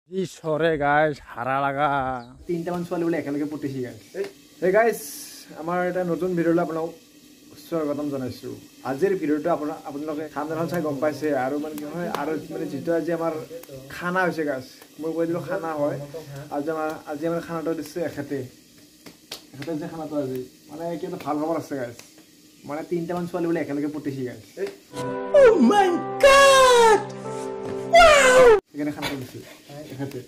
ই সৰে গাইস হাৰা লাগা তিনটামান ছোৱালী বলে একেলগে পটিছি গাইস এই গাইস আমাৰ এটা নতুন ভিডিঅ'লৈ আপোনাক স্বাগতম জনাইছো আজিৰ ভিডিঅ'টো আপোনালোকে খানাখন চাই গম পাইছে আৰু মানে কি হয় আৰু মানে যেটো আজি আমাৰ খানা হৈছে গাইস মই কৈ দিলো খানা হয় আজি আমাৰ খানাটো দিছে এখেতে যে খানাটো আজি মানে কিটা ভাল খবৰ আছে গাইস মানে তিনটামান ছোৱালী বলে একেলগে পটিছি গাইস ও মাই গড ওয়াও এখানে খানা দিছে এখেতে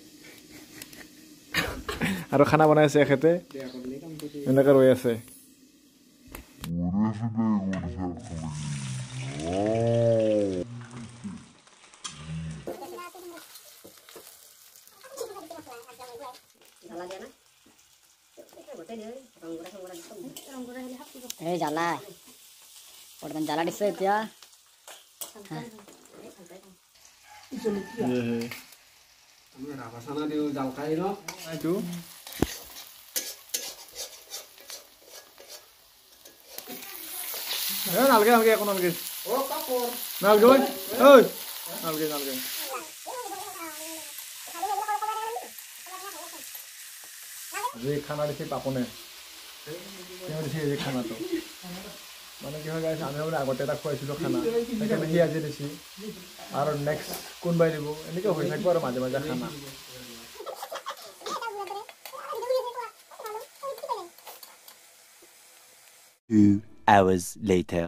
আৰু খানা বনাইছে এখেতে এনেকা ৰৈ আছে এই জ্বালা বৰ্তমান জ্বালা দিছে এতিয়া আমরা রাবাসানা দিও জাল খাই ন আইতো নালগে এখন নালগে ও কাপড় নালগে ওই নালগে যে খানা দিছে পাপনে কেউ দিছে যে খানাটো মানে কি হয় গাইস আমি মানে আগতে এটা খুৱাইছিলো খানা সেইকাৰণে সি আজি দিছি আৰু নেক্সট কোনবাই দিব এনেকে হৈ থাকিব আৰু মাজে মাজে খানা 2 hours later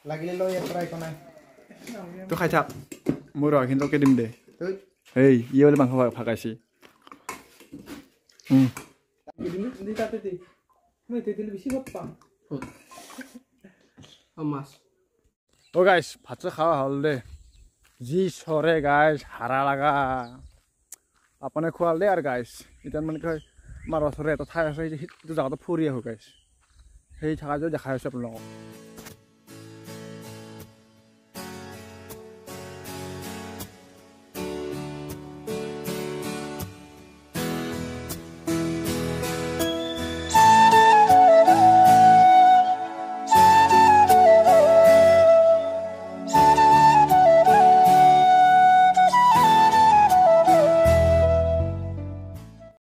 লাগিলে লৈ একৰা একো নাই তো খাই থাক মোৰ কিন্তু দিম দে এই ইয়ে মাংস ফাকাইছি ও গাইস ভাত খাওয়া হল দে জি সরে গাইস হারা লাগা আপনে খোয়াল দে আর গাইস এটা মানে কি আমার ওচরে এটা ঠাই আছে সেইটো জায়গাটা ফুৰি আহো গাইস সেই ঠাই দেখা আছে আপোনালোকক